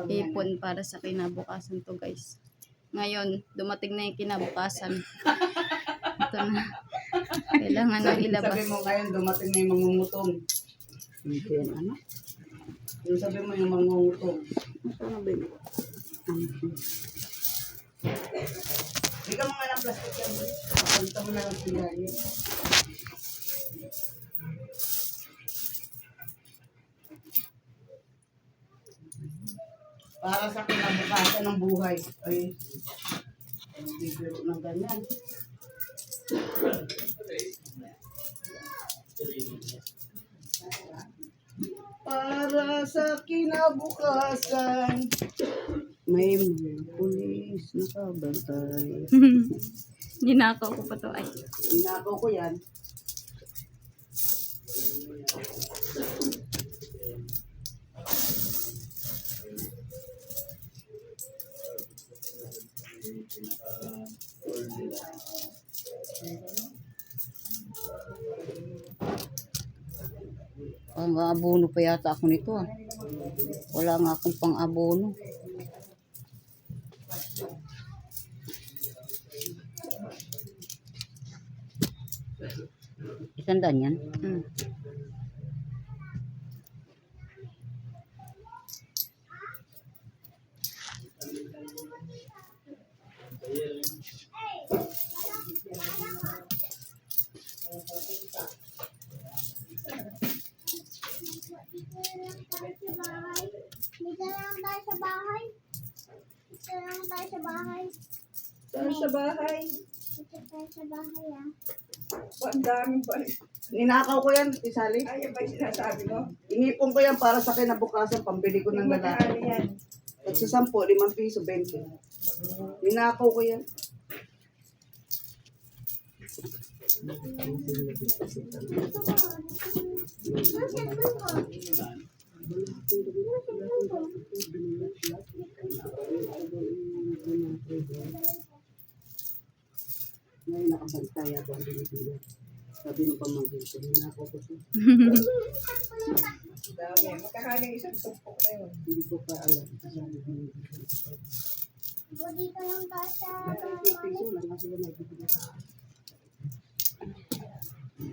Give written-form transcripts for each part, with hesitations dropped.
Ipon para sa kinabukasan to, guys. Ngayon, dumating na yung kinabukasan. Ito na. Kailangan na ilabas. Sabi mo ngayon, dumating na yung mangungutong. Hindi yan, ano? Yung sabi mo yung mangungutong. Ano ba yun? Hindi ka mga ng plastic yan. Kapalita mo na lang sila yun. Para sa kinabukasan ng buhay. Ay, bibiro ng ganyan. Para sa kinabukasan. May pulis nakabantay. Ninakaw ko pa to. Ay. Inakaw ko yan. Pang-abono pa yata ako nito ah. Wala nga akong pang-abono. Isandaan yan? Hmm. Dito lang tayo sa bahay. Dito lang tayo sa bahay. Saan sa bahay? Dito tayo sa bahay ah. Ang daming pa. Ninakaw ko yan, Isali. Ay, ba yung sinasabi mo? Inipon ko yan para sa kinabukasan, pambili ko ng lalaki. At sa 10, 5 piso, 20. Ninakaw ko yan. Ngayon nakabantay ako ang binibigyan. Sabi ng pamangkin ko, ninakaw ko siya. Dami, magkakaling isang tumpok na yun. Hindi ko pa alam. Dito lang tayo sa Piso lang kasi yung may bibigyan sa akin.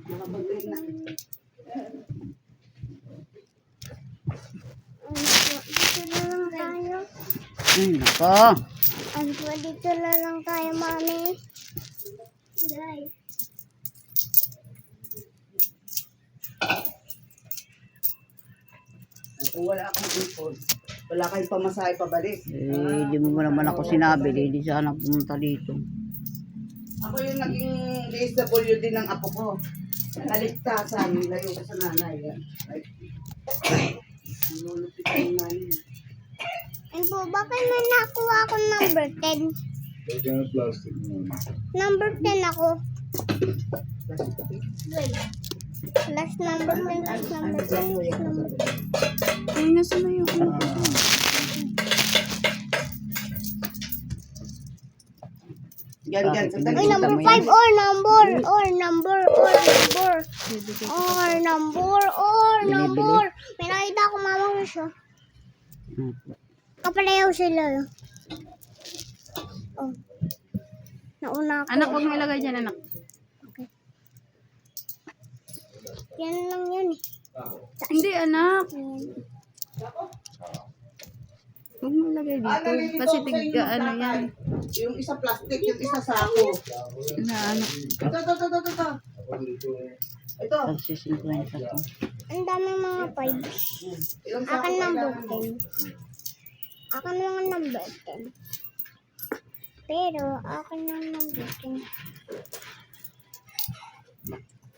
Nakabantay na. Dito na lang tayo. Ay, nako. Dito na lang tayo, mami. Guys. Kung wala akong ipon, wala kayong pamasahe pabalik. Hindi mo naman ako sinabi. Hindi sana pumunta dito. Ako yung naging DSWD ng apo ko. Kaligtasan, layo ko sa nanay. Nulupit yung nanay. Ay po, bakit may nakuha ako number 10? Lagyan ng plastic mo. Number 10 ako. Last number 10, last number 10, last number 10. Ay, nasa na yung ano ko. Yan. Ay, number 5 or number. May nakita ako mama ko siya. Kapalayaw sila. Oh. Nauna ako. Anak, huwag mo ilagay dyan, anak. Okay. Yan lang yan eh. Hindi, anak. Huwag mo ilagay dito. Kasi tigga, ano yan. Yung isa plastic, yung isa sako. Na, ano. Ito. Ito. Pagsisimplanta ko. Ang daming mga 5. Ilang sako Akin number kailangan mo? 10. Akin lang ang number 10. Pero, akin lang number 10.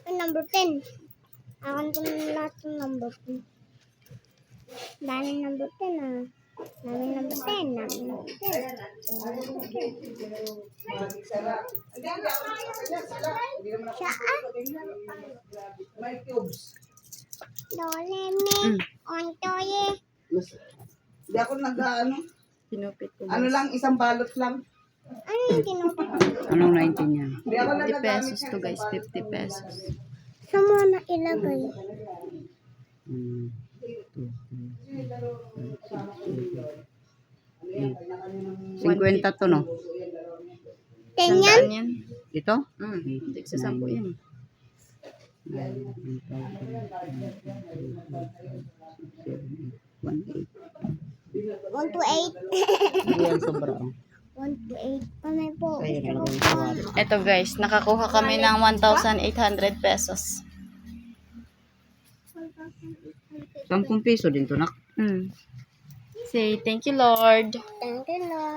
Ay, number 10. Akin ko lahat ng number 10. Daming number 10 ah. Daming number 10. Daming number 10. Siya ah. May cubes. Doleme. Ontoye. Hindi ako nag-ano. Pinupit ko. Ano lang, isang balot lang. Ano yung tinupit? Anong 19 yan? Hindi ako 50 nagagamit pesos yan, to, guys. isang balot 50 pesos. Saan mo na ilagay? Hmm. 50 to, no? 10 yan? Sandaan yan. Ito? Tigsa 10 yan. 1, 1 to 8. Yan, sobra. 1 to 8. Kami po. Kaya nalagay sa wari. Ito guys, nakakuha kami ng 1,800 pesos. 10 piso din to, nak. Say, thank you Lord. Thank you, Lord.